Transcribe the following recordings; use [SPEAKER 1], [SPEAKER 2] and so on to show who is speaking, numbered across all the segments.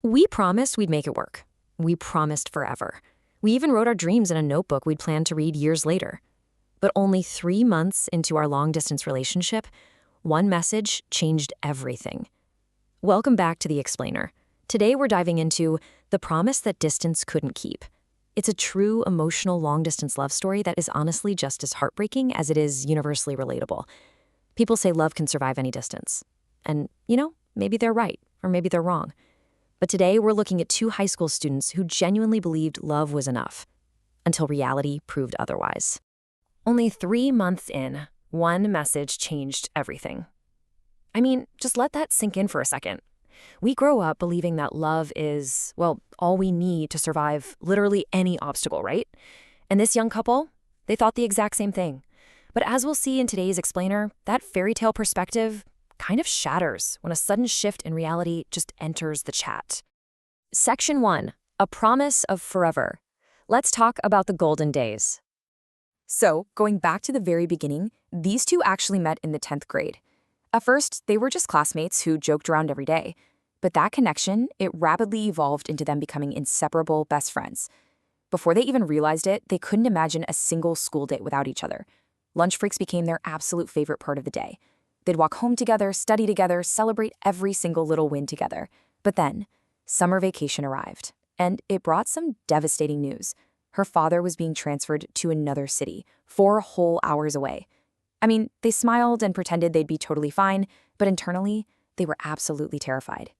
[SPEAKER 1] We promised we'd make it work. We promised forever. We even wrote our dreams in a notebook we'd planned to read years later. But only 3 months into our long-distance relationship, one message changed everything. Welcome back to The Explainer. Today we're diving into the promise that distance couldn't keep. It's a true emotional long-distance love story that is honestly just as heartbreaking as it is universally relatable. People say love can survive any distance. And, maybe they're right, or maybe they're wrong. But today we're looking at two high school students who genuinely believed love was enough, until reality proved otherwise. Only 3 months in, one message changed everything. I mean, just let that sink in for a second. We grow up believing that love is, all we need to survive literally any obstacle, right? And this young couple, they thought the exact same thing. But as we'll see in today's Explainer, that fairy tale perspective kind of shatters when a sudden shift in reality just enters the chat. Section 1. A Promise of Forever. Let's talk about the golden days. So, going back to the very beginning, these two actually met in the 10th grade. At first, they were just classmates who joked around every day. But that connection, it rapidly evolved into them becoming inseparable best friends. Before they even realized it, they couldn't imagine a single school day without each other. Lunch breaks became their absolute favorite part of the day. They'd walk home together, study together, celebrate every single little win together. But then, summer vacation arrived, and it brought some devastating news. Her father was being transferred to another city, 4 whole hours away. I mean, they smiled and pretended they'd be totally fine, but internally, they were absolutely terrified.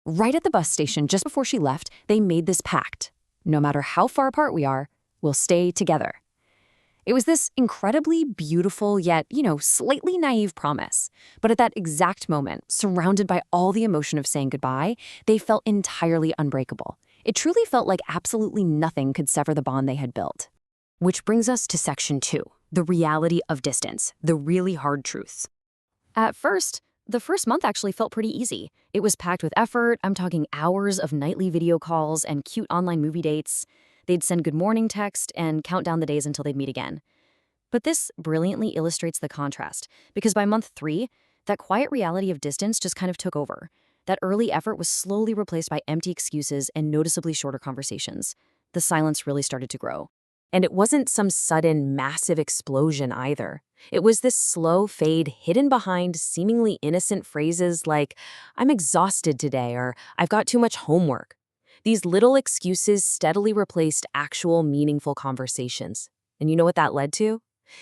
[SPEAKER 1] Right at the bus station, just before she left, they made this pact. No matter how far apart we are, we'll stay together. It was this incredibly beautiful yet, slightly naive promise. But at that exact moment, surrounded by all the emotion of saying goodbye, they felt entirely unbreakable. It truly felt like absolutely nothing could sever the bond they had built. Which brings us to Section 2, the reality of distance, the really hard truths. At first, the first month actually felt pretty easy. It was packed with effort. I'm talking hours of nightly video calls and cute online movie dates. They'd send good morning text and count down the days until they'd meet again. But this brilliantly illustrates the contrast, because by month 3, that quiet reality of distance just kind of took over. That early effort was slowly replaced by empty excuses and noticeably shorter conversations. The silence really started to grow. And it wasn't some sudden, massive explosion either. It was this slow fade hidden behind seemingly innocent phrases like, "I'm exhausted today," or "I've got too much homework." These little excuses steadily replaced actual meaningful conversations. And you know what that led to?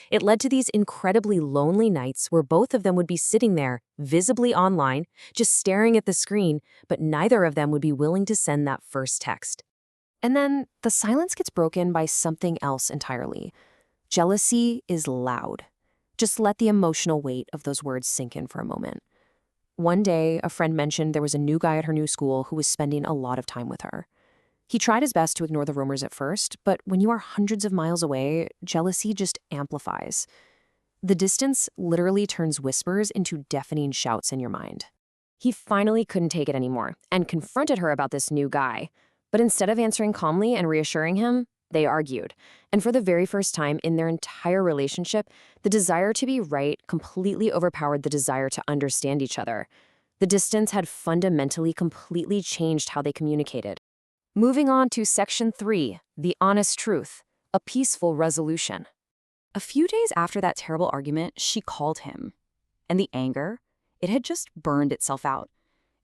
[SPEAKER 1] It led to these incredibly lonely nights where both of them would be sitting there, visibly online, just staring at the screen, but neither of them would be willing to send that first text. And then the silence gets broken by something else entirely. Jealousy is loud. Just let the emotional weight of those words sink in for a moment. One day, a friend mentioned there was a new guy at her new school who was spending a lot of time with her. He tried his best to ignore the rumors at first, but when you are hundreds of miles away, jealousy just amplifies. The distance literally turns whispers into deafening shouts in your mind. He finally couldn't take it anymore and confronted her about this new guy. But instead of answering calmly and reassuring him, they argued. And for the very first time in their entire relationship, the desire to be right completely overpowered the desire to understand each other. The distance had fundamentally completely changed how they communicated. Moving on to Section 3, the honest truth, a peaceful resolution. A few days after that terrible argument, she called him. And the anger, it had just burned itself out.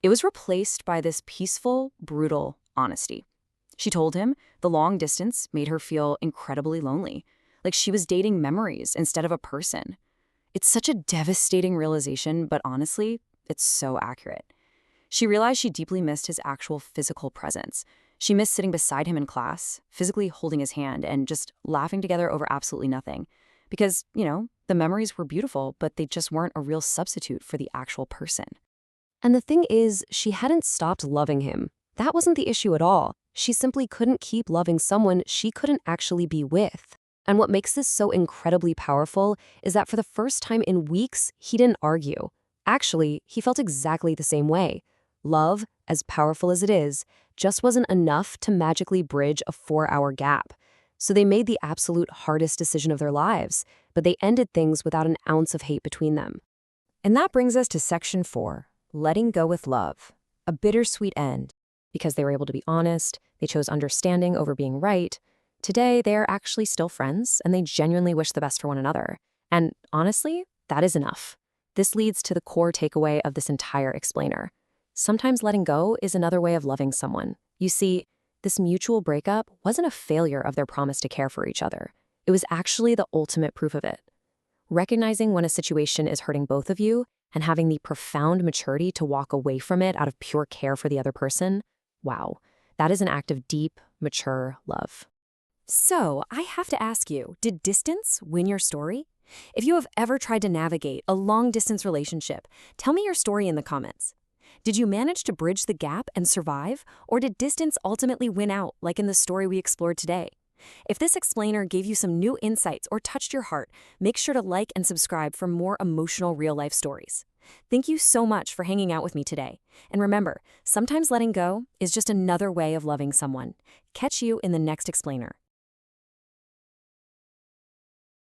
[SPEAKER 1] It was replaced by this peaceful, brutal honesty. She told him the long distance made her feel incredibly lonely, like she was dating memories instead of a person. It's such a devastating realization, but honestly, it's so accurate. She realized she deeply missed his actual physical presence. She missed sitting beside him in class, physically holding his hand, and just laughing together over absolutely nothing. Because, the memories were beautiful, but they just weren't a real substitute for the actual person. And the thing is, she hadn't stopped loving him. That wasn't the issue at all. She simply couldn't keep loving someone she couldn't actually be with. And what makes this so incredibly powerful is that for the first time in weeks, he didn't argue. Actually, he felt exactly the same way. Love, as powerful as it is, just wasn't enough to magically bridge a 4-hour gap. So they made the absolute hardest decision of their lives, but they ended things without an ounce of hate between them. And that brings us to Section 4, letting go with love, a bittersweet end. because they were able to be honest, they chose understanding over being right. Today, they are actually still friends, and they genuinely wish the best for one another. And honestly, that is enough. This leads to the core takeaway of this entire explainer. Sometimes letting go is another way of loving someone. You see, this mutual breakup wasn't a failure of their promise to care for each other. It was actually the ultimate proof of it. Recognizing when a situation is hurting both of you and having the profound maturity to walk away from it out of pure care for the other person, wow, that is an act of deep, mature love. So, I have to ask you, did distance win your story? If you have ever tried to navigate a long-distance relationship, tell me your story in the comments. Did you manage to bridge the gap and survive, or did distance ultimately win out, like in the story we explored today? If this explainer gave you some new insights or touched your heart, make sure to like and subscribe for more emotional real-life stories. Thank you so much for hanging out with me today. And remember, sometimes letting go is just another way of loving someone. Catch you in the next explainer.